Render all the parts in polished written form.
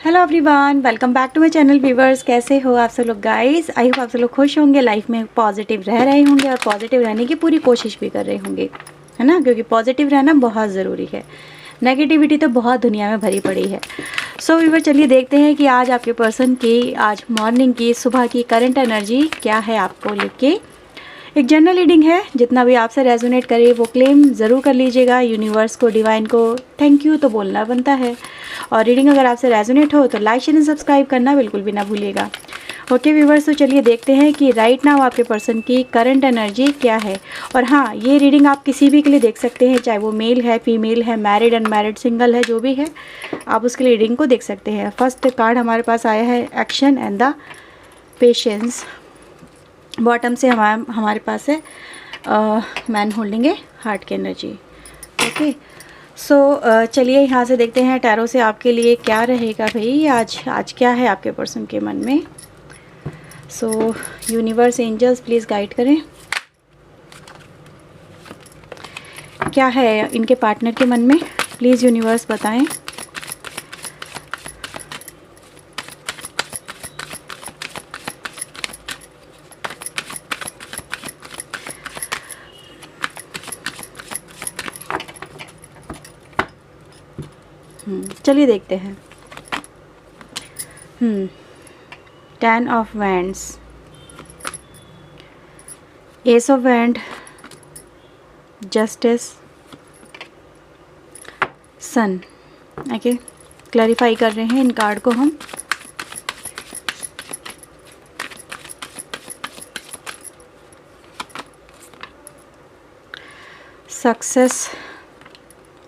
Hello everyone, welcome back to my channel viewers. कैसे हो आप सब लोग गाइस? आई होप आप सब लोग खुश होंगे, लाइफ में पॉजिटिव रह रहे होंगे और पॉजिटिव रहने की पूरी कोशिश भी कर रहे होंगे, है ना? क्योंकि पॉजिटिव रहना बहुत ज़रूरी है। नेगेटिविटी तो बहुत दुनिया में भरी पड़ी है। सो व्यूवर, चलिए देखते हैं कि आज आपके पर्सन की आज मॉर्निंग की सुबह की करंट एनर्जी क्या है आपको लेके। एक जनरल रीडिंग है, जितना भी आपसे रेजोनेट करे वो क्लेम ज़रूर कर लीजिएगा। यूनिवर्स को, डिवाइन को थैंक यू तो बोलना बनता है। और रीडिंग अगर आपसे रेजोनेट हो तो लाइक शेयर सब्सक्राइब करना बिल्कुल भी ना भूलिएगा। ओके व्यूवर्स, तो चलिए देखते हैं कि राइट नाउ आपके पर्सन की करंट एनर्जी क्या है। और हाँ, ये रीडिंग आप किसी भी के लिए देख सकते हैं, चाहे वो मेल है, फीमेल है, मैरिड, अनमैरिड, सिंगल है, जो भी है आप उसके लिए रीडिंग को देख सकते हैं। फर्स्ट कार्ड हमारे पास आया है action and the patience. Bottom से हमारे पास है मैन होल्डिंग ए हार्ट की एनर्जी। ओके, सो चलिए यहाँ से देखते हैं टैरो से आपके लिए क्या रहेगा भाई। आज क्या है आपके पर्सन के मन में। So universe, angels please guide करें, क्या है इनके पार्टनर के मन में। प्लीज़ यूनिवर्स बताएं। चलिए देखते हैं। 10 of wands, ace of wand, justice, sun. Okay, clarify कर रहे हैं इन कार्ड को हम। Success,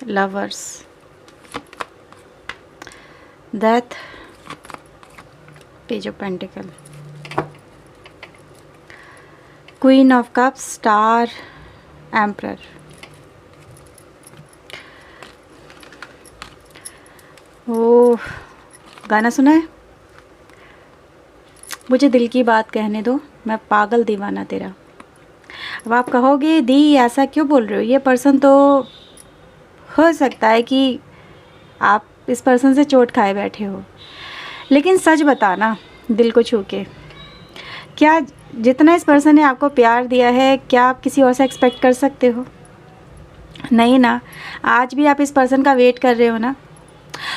lovers, death, page of pentacle, queen of cups, star, emperor. ओ, गाना सुना है? मुझे दिल की बात कहने दो, मैं पागल दीवाना तेरा। अब आप कहोगे दी ऐसा क्यों बोल रहे हो? ये पर्सन तो हो सकता है कि आप इस पर्सन से चोट खाए बैठे हो, लेकिन सच बताना दिल को छू के, क्या जितना इस पर्सन ने आपको प्यार दिया है क्या आप किसी और से एक्सपेक्ट कर सकते हो? नहीं ना। आज भी आप इस पर्सन का वेट कर रहे हो ना,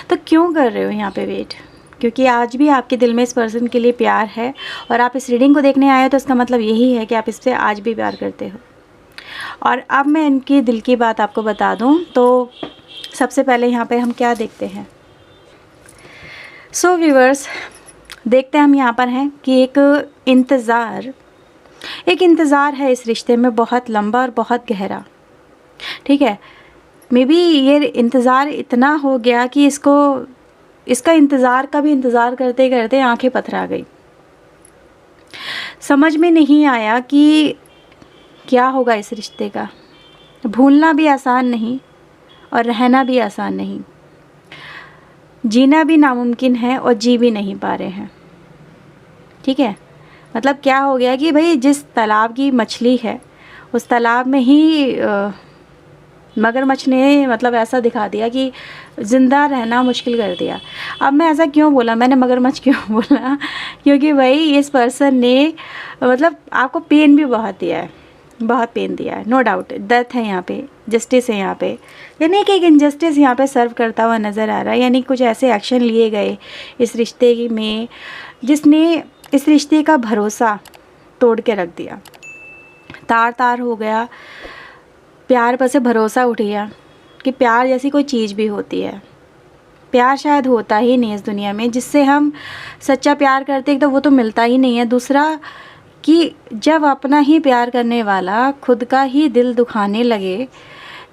तो क्यों कर रहे हो यहाँ पे वेट? क्योंकि आज भी आपके दिल में इस पर्सन के लिए प्यार है और आप इस रीडिंग को देखने आए हो, तो इसका मतलब यही है कि आप इससे आज भी प्यार करते हो। और अब मैं इनकी दिल की बात आपको बता दूँ तो सबसे पहले यहाँ पे हम क्या देखते हैं। सो व्यूवर्स, देखते हैं हम यहाँ पर हैं कि एक इंतज़ार है इस रिश्ते में, बहुत लंबा और बहुत गहरा। ठीक है, मे बी ये इंतज़ार इतना हो गया कि इसका इंतज़ार का भी इंतज़ार करते करते आंखें पथरा गई। समझ में नहीं आया कि क्या होगा इस रिश्ते का। भूलना भी आसान नहीं और रहना भी आसान नहीं, जीना भी नामुमकिन है और जी भी नहीं पा रहे हैं। ठीक है, मतलब क्या हो गया कि भाई जिस तालाब की मछली है उस तालाब में ही मगरमच्छ ने मतलब ऐसा दिखा दिया कि ज़िंदा रहना मुश्किल कर दिया। अब मैं ऐसा क्यों बोला, मैंने मगरमच्छ क्यों बोला? क्योंकि भाई इस पर्सन ने मतलब आपको पेन भी बहुत दिया है, बहुत पेन दिया है, नो डाउट। डेथ है यहाँ पे, जस्टिस है यहाँ पे, यानी कि एक इनजस्टिस यहाँ पे सर्व करता हुआ नज़र आ रहा है। यानी कुछ ऐसे एक्शन लिए गए इस रिश्ते में जिसने इस रिश्ते का भरोसा तोड़ के रख दिया, तार तार हो गया। प्यार पर से भरोसा उठ गया कि प्यार जैसी कोई चीज़ भी होती है। प्यार शायद होता ही नहीं इस दुनिया में, जिससे हम सच्चा प्यार करते हैं तो वो तो मिलता ही नहीं है। दूसरा कि जब अपना ही प्यार करने वाला खुद का ही दिल दुखाने लगे,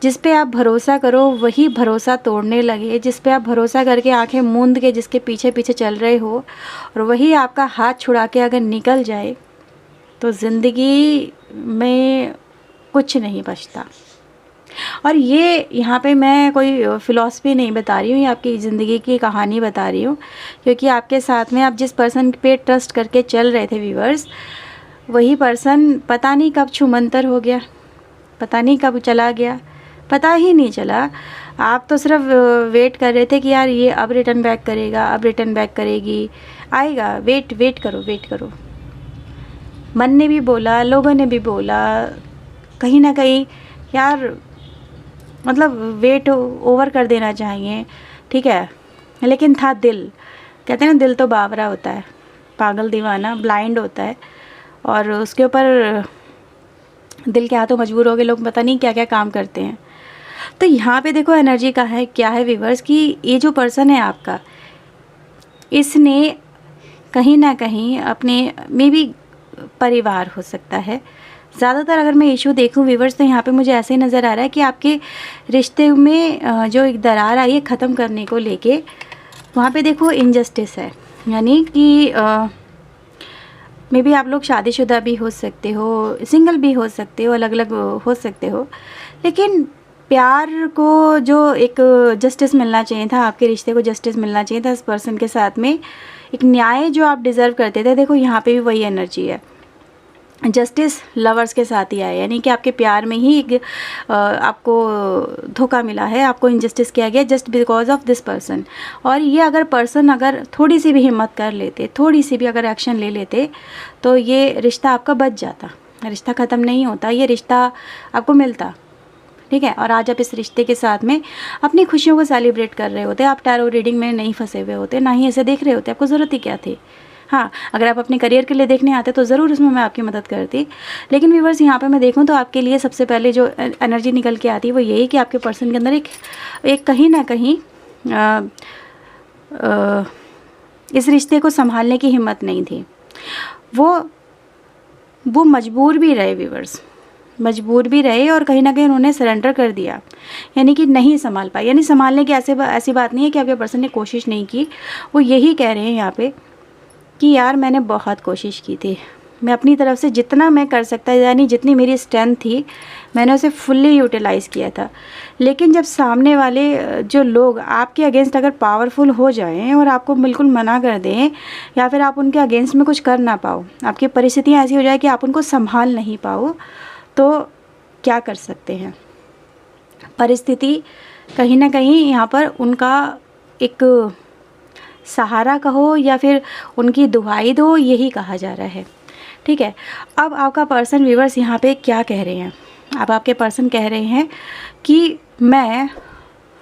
जिस पे आप भरोसा करो वही भरोसा तोड़ने लगे, जिस पे आप भरोसा करके आंखें मूंद के जिसके पीछे पीछे चल रहे हो और वही आपका हाथ छुड़ा के अगर निकल जाए, तो ज़िंदगी में कुछ नहीं बचता। और ये यहाँ पे मैं कोई फ़िलॉसफी नहीं बता रही हूँ, ये आपकी ज़िंदगी की कहानी बता रही हूँ। क्योंकि आपके साथ में आप जिस पर्सन पे ट्रस्ट करके चल रहे थे व्यूअर्स, वही पर्सन पता नहीं कब छूमंतर हो गया, पता नहीं कब चला गया, पता ही नहीं चला। आप तो सिर्फ वेट कर रहे थे कि यार ये अब रिटर्न बैक करेगा, अब रिटर्न बैक करेगी, आएगा, वेट करो, वेट करो। मन ने भी बोला, लोगों ने भी बोला, कहीं ना कहीं यार मतलब वेट ओवर कर देना चाहिए, ठीक है, लेकिन था दिल। कहते हैं ना, दिल तो बावरा होता है, पागल दीवाना, ब्लाइंड होता है, और उसके ऊपर दिल के हाथों मजबूर हो गए लोग, पता नहीं क्या क्या काम करते हैं। तो यहाँ पे देखो एनर्जी का है क्या है व्यूअर्स, कि ये जो पर्सन है आपका, इसने कहीं ना कहीं अपने मे बी परिवार हो सकता है, ज़्यादातर अगर मैं इशू देखूं व्यूअर्स तो यहाँ पे मुझे ऐसे ही नज़र आ रहा है कि आपके रिश्ते में जो एक दरार आई है ख़त्म करने को लेके, वहाँ पे देखो इनजस्टिस है। यानी कि मे बी आप लोग शादीशुदा भी हो सकते हो, सिंगल भी हो सकते हो, अलग अलग हो सकते हो, लेकिन प्यार को जो एक जस्टिस मिलना चाहिए था, आपके रिश्ते को जस्टिस मिलना चाहिए था इस पर्सन के साथ में, एक न्याय जो आप डिज़र्व करते थे, देखो यहाँ पे भी वही एनर्जी है। जस्टिस लवर्स के साथ ही आया, यानी कि आपके प्यार में ही एक आपको धोखा मिला है, आपको इनजस्टिस किया गया just because of this person. और ये अगर पर्सन अगर थोड़ी सी भी हिम्मत कर लेते, थोड़ी सी भी अगर एक्शन ले लेते, तो ये रिश्ता आपका बच जाता, रिश्ता ख़त्म नहीं होता, ये रिश्ता आपको मिलता, ठीक है। और आज आप इस रिश्ते के साथ में अपनी खुशियों को सेलिब्रेट कर रहे होते, आप टैरो रीडिंग में नहीं फंसे हुए होते, ना ही ऐसे देख रहे होते, आपको ज़रूरत ही क्या थी। हाँ, अगर आप अपने करियर के लिए देखने आते तो ज़रूर उसमें मैं आपकी मदद करती, लेकिन व्यूअर्स यहाँ पे मैं देखूँ तो आपके लिए सबसे पहले जो एनर्जी निकल के आती है वो यही कि आपके पर्सन के अंदर एक कहीं ना कहीं इस रिश्ते को संभालने की हिम्मत नहीं थी। वो मजबूर भी रहे व्यूअर्स, मजबूर भी रहे, और कहीं ना कहीं उन्होंने सरेंडर कर दिया, यानी कि नहीं संभाल पाए। यानी संभालने की ऐसी बात नहीं है कि आपके पर्सन ने कोशिश नहीं की, वो यही कह रहे हैं यहाँ पे कि यार मैंने बहुत कोशिश की थी, मैं अपनी तरफ से जितना मैं कर सकता, यानी जितनी मेरी स्ट्रेंथ थी मैंने उसे फुल्ली यूटिलाइज़ किया था, लेकिन जब सामने वाले जो लोग आपके अगेंस्ट अगर पावरफुल हो जाएं और आपको बिल्कुल मना कर दें, या फिर आप उनके अगेंस्ट में कुछ कर ना पाओ, आपकी परिस्थितियाँ ऐसी हो जाए कि आप उनको संभाल नहीं पाओ, तो क्या कर सकते हैं। परिस्थिति कहीं ना कहीं यहाँ पर उनका एक सहारा कहो या फिर उनकी दुहाई दो, यही कहा जा रहा है, ठीक है। अब आपका पर्सन व्यूअर्स यहाँ पे क्या कह रहे हैं, अब आपके पर्सन कह रहे हैं कि मैं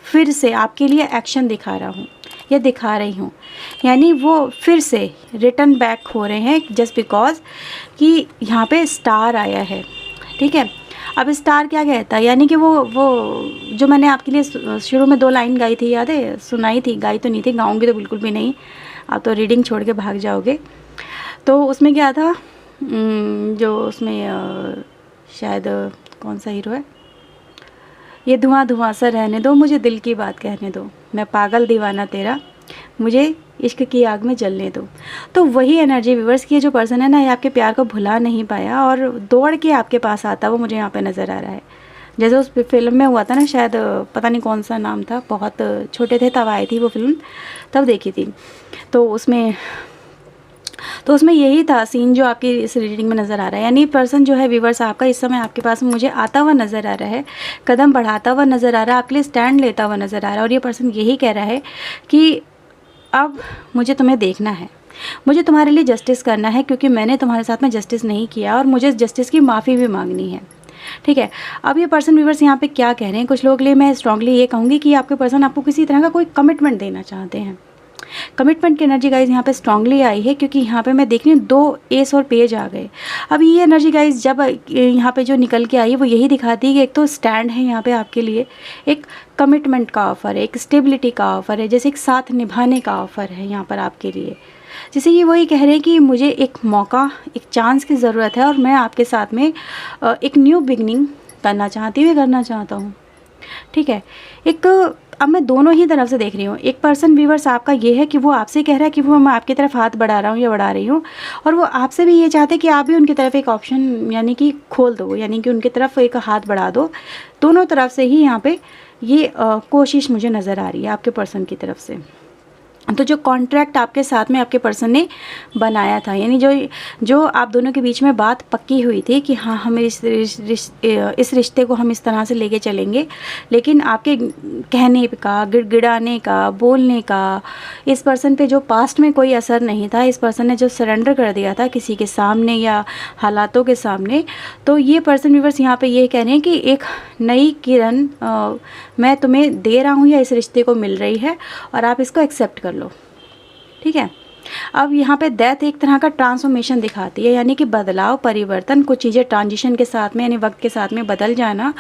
फिर से आपके लिए एक्शन दिखा रहा हूँ या दिखा रही हूँ, यानी वो फिर से रिटर्न बैक हो रहे हैं जस्ट बिकॉज कि यहाँ पे स्टार आया है, ठीक है। अब स्टार क्या कहता है, यानी कि वो जो मैंने आपके लिए शुरू में 2 लाइन गाई थी, याद है, सुनाई थी, गाई तो नहीं थी, गाऊंगी तो बिल्कुल भी नहीं, आप तो रीडिंग छोड़ के भाग जाओगे। तो उसमें क्या था, जो उसमें शायद कौन सा हीरो है, ये धुआं धुआं सा रहने दो, मुझे दिल की बात कहने दो, मैं पागल दीवाना तेरा, मुझे इश्क की आग में जलने दो। तो वही एनर्जी व्यूअर्स की जो पर्सन है ना, ये आपके प्यार को भुला नहीं पाया और दौड़ के आपके पास आता, वो मुझे यहाँ पे नज़र आ रहा है। जैसे उस फिल्म में हुआ था ना, शायद पता नहीं कौन सा नाम था, बहुत छोटे थे तब आई थी वो फिल्म, तब देखी थी। तो उसमें यही था सीन जो आपकी इस रीडिंग में नज़र आ रहा है, यानी पर्सन जो है व्यूअर्स आपका इस समय आपके पास मुझे आता हुआ नज़र आ रहा है, कदम बढ़ाता हुआ नज़र आ रहा है, आपके लिए स्टैंड लेता हुआ नज़र आ रहा है। और ये पर्सन यही कह रहा है कि अब मुझे तुम्हें देखना है, मुझे तुम्हारे लिए जस्टिस करना है, क्योंकि मैंने तुम्हारे साथ में जस्टिस नहीं किया और मुझे जस्टिस की माफ़ी भी मांगनी है, ठीक है। अब ये पर्सन व्यूअर्स यहाँ पे क्या कह रहे हैं, कुछ लोगों के लिए मैं स्ट्रांगली ये कहूँगी कि आपके पर्सन आपको किसी तरह का कोई कमिटमेंट देना चाहते हैं। कमिटमेंट की एनर्जी गाइज यहाँ पे स्ट्रांगली आई है, क्योंकि यहाँ पे मैं देख रही हूँ 2 एस और पेज आ गए। अब ये एनर्जी गाइज जब यहाँ पे जो निकल के आई है वो यही दिखाती है कि एक तो स्टैंड है यहाँ पे आपके लिए, एक कमिटमेंट का ऑफ़र है, एक स्टेबिलिटी का ऑफ़र है, जैसे एक साथ निभाने का ऑफ़र है यहाँ पर आपके लिए। जैसे ये वही कह रहे हैं कि मुझे एक मौका, एक चांस की ज़रूरत है और मैं आपके साथ में एक न्यू बिगनिंग करना चाहती हूँ, करना चाहता हूँ, ठीक है। अब मैं दोनों ही तरफ से देख रही हूँ। एक पर्सन व्यूअर्स आपका ये है कि वो आपसे कह रहा है कि वो मैं आपकी तरफ हाथ बढ़ा रहा हूँ या बढ़ा रही हूँ, और वो आपसे भी ये चाहते हैं कि आप भी उनकी तरफ एक ऑप्शन यानी कि खोल दो, यानी कि उनकी तरफ एक हाथ बढ़ा दो। दोनों तरफ से ही यहाँ पे ये कोशिश मुझे नज़र आ रही है आपके पर्सन की तरफ से। तो जो कॉन्ट्रैक्ट आपके साथ में आपके पर्सन ने बनाया था, यानी जो आप दोनों के बीच में बात पक्की हुई थी कि हाँ हम इस रिश्ते को हम इस तरह से लेके चलेंगे, लेकिन आपके कहने का, गिड़गिड़ाने का, बोलने का इस पर्सन पे जो पास्ट में कोई असर नहीं था, इस पर्सन ने जो सरेंडर कर दिया था किसी के सामने या हालातों के सामने, तो ये पर्सन व्यूअर्स यहाँ पे ये कह रहे हैं कि एक नई किरण मैं तुम्हें दे रहा हूँ या इस रिश्ते को मिल रही है और आप इसको एक्सेप्ट कर लो, ठीक है। अब यहाँ पे डेथ एक तरह का ट्रांसफॉर्मेशन दिखाती है, यानी कि बदलाव, परिवर्तन, कुछ चीज़ें ट्रांजिशन के साथ में यानी वक्त के साथ में बदल जाना,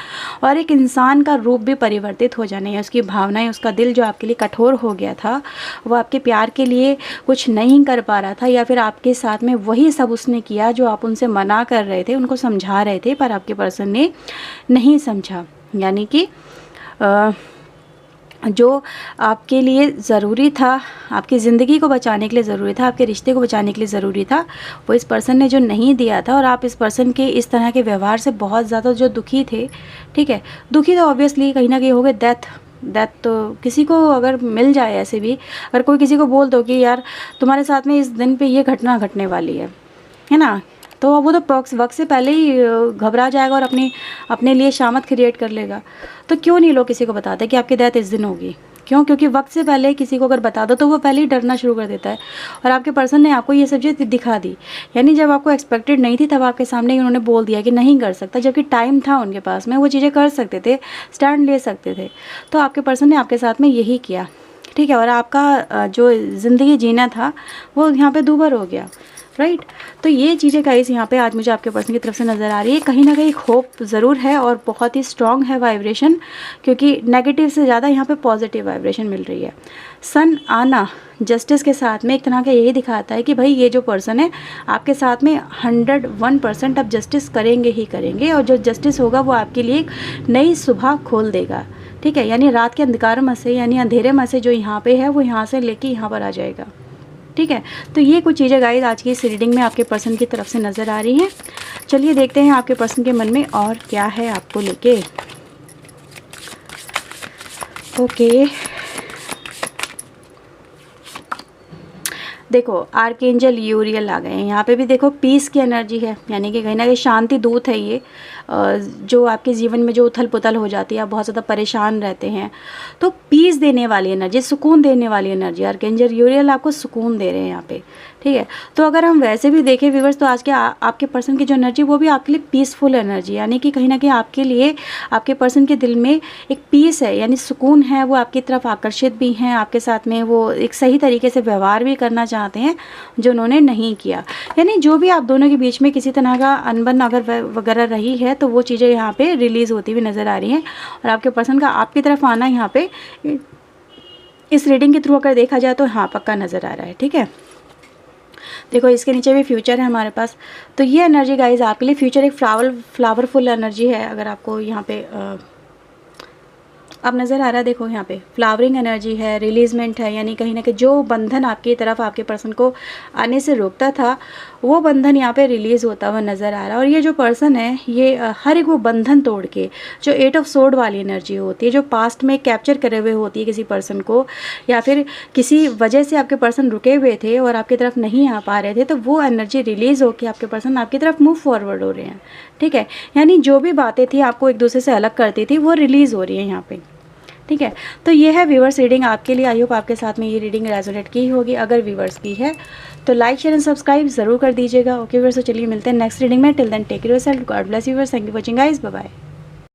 और एक इंसान का रूप भी परिवर्तित हो जाना है, उसकी भावनाएं, उसका दिल जो आपके लिए कठोर हो गया था, वो आपके प्यार के लिए कुछ नहीं कर पा रहा था, या फिर आपके साथ में वही सब उसने किया जो आप उनसे मना कर रहे थे, उनको समझा रहे थे, पर आपके पर्सन ने नहीं समझा। यानी कि जो आपके लिए ज़रूरी था, आपकी ज़िंदगी को बचाने के लिए ज़रूरी था, आपके रिश्ते को बचाने के लिए ज़रूरी था, वो इस पर्सन ने जो नहीं दिया था, और आप इस पर्सन के इस तरह के व्यवहार से बहुत ज़्यादा जो दुखी थे, ठीक है। दुखी तो ऑब्वियसली कहीं ना कहीं हो गए। डेथ तो किसी को अगर मिल जाए, ऐसे भी अगर कोई किसी को बोल दो कि यार तुम्हारे साथ में इस दिन पे ये घटना घटने वाली है ना, तो वो तो वक्त से पहले ही घबरा जाएगा और अपने लिए शामत क्रिएट कर लेगा। तो क्यों नहीं लोग किसी को बताते कि आपकी डेथ इस दिन होगी? क्यों? क्योंकि वक्त से पहले किसी को अगर बता दो तो वो पहले ही डरना शुरू कर देता है, और आपके पर्सन ने आपको ये सब चीज़ दिखा दी, यानी जब आपको एक्सपेक्टेड नहीं थी तब आपके सामने ही उन्होंने बोल दिया कि नहीं कर सकता, जबकि टाइम था उनके पास में, वो चीज़ें कर सकते थे, स्टैंड ले सकते थे। तो आपके पर्सन ने आपके साथ में यही किया, ठीक है, और आपका जो ज़िंदगी जीना था वो यहाँ पे दूभर हो गया, राइट। तो ये चीज़ें गाइस यहाँ पे आज मुझे आपके पर्सन की तरफ से नज़र आ रही है। कहीं ना कहीं होप ज़रूर है और बहुत ही स्ट्रॉन्ग है वाइब्रेशन, क्योंकि नेगेटिव से ज़्यादा यहाँ पे पॉजिटिव वाइब्रेशन मिल रही है। सन आना जस्टिस के साथ में एक तरह का यही दिखाता है कि भाई ये जो पर्सन है आपके साथ में 101% अब जस्टिस करेंगे ही करेंगे, और जो जस्टिस होगा वो आपके लिए एक नई सुबह खोल देगा, ठीक है। यानी रात के अंधकार में से, यानी अंधेरे में से जो यहाँ पे है वो यहाँ से लेके यहाँ पर आ जाएगा, ठीक है। तो ये कुछ चीज़ें गाइस आज की इस रीडिंग में आपके पर्सन की तरफ से नज़र आ रही हैं। चलिए देखते हैं आपके पर्सन के मन में और क्या है आपको लेके। ओके, देखो आर्कएंजल यूरियल आ गए हैं यहाँ पे भी। देखो पीस की एनर्जी है, यानी कि कहीं ना कहीं शांति दूत है ये, जो आपके जीवन में जो उथल पुथल हो जाती है, आप बहुत ज़्यादा परेशान रहते हैं, तो पीस देने वाली एनर्जी, सुकून देने वाली एनर्जी, आर्कएंजल यूरियल आपको सुकून दे रहे हैं यहाँ पे, ठीक है। तो अगर हम वैसे भी देखें व्यूअर्स, तो आज के आपके पर्सन की जो एनर्जी वो भी आपके लिए पीसफुल एनर्जी, यानी कि कहीं ना कहीं आपके लिए आपके पर्सन के दिल में एक पीस है, यानी सुकून है, वो आपकी तरफ आकर्षित भी हैं, आपके साथ में वो एक सही तरीके से व्यवहार भी करना चाहते हैं जो उन्होंने नहीं किया। यानी जो भी आप दोनों के बीच में किसी तरह का अनबन अगर वगैरह रही है तो वो चीज़ें यहाँ पे रिलीज़ होती हुई नज़र आ रही हैं, और आपके पर्सन का आपकी तरफ आना यहाँ पे इस रीडिंग के थ्रू अगर देखा जाए तो हाँ पक्का नज़र आ रहा है, ठीक है। देखो इसके नीचे भी फ्यूचर है हमारे पास, तो ये एनर्जी गाइज आपके लिए फ्यूचर एक फ्लावरफुल एनर्जी है। अगर आपको यहाँ पे अब नज़र आ रहा है, देखो यहाँ पे फ्लावरिंग एनर्जी है, रिलीजमेंट है, यानी कहीं ना कहीं जो बंधन आपकी तरफ आपके पर्सन को आने से रोकता था वो बंधन यहाँ पे रिलीज़ होता हुआ नज़र आ रहा है। और ये जो पर्सन है ये हर एक वो बंधन तोड़ के, जो 8 ऑफ सोर्ड वाली एनर्जी होती है, जो पास्ट में कैप्चर करे हुए होती है किसी पर्सन को, या फिर किसी वजह से आपके पर्सन रुके हुए थे और आपकी तरफ नहीं आ पा रहे थे, तो वो एनर्जी रिलीज़ होकर आपके पर्सन आपकी तरफ मूव फॉरवर्ड हो रहे हैं, ठीक है। यानी जो भी बातें थी आपको एक दूसरे से अलग करती थी वो रिलीज़ हो रही है यहाँ पे, ठीक है। तो ये है व्यूवर्स रीडिंग आपके लिए। आई होप आपके साथ में ये रीडिंग रेजोनेट की होगी। अगर व्यूवर्स की है तो लाइक शेयर एंड सब्सक्राइब जरूर कर दीजिएगा। ओके व्यूवर्स, तो चलिए मिलते हैं नेक्स्ट रीडिंग में। Till then take care yourself, God bless you viewers, thank you for watching guys, bye bye.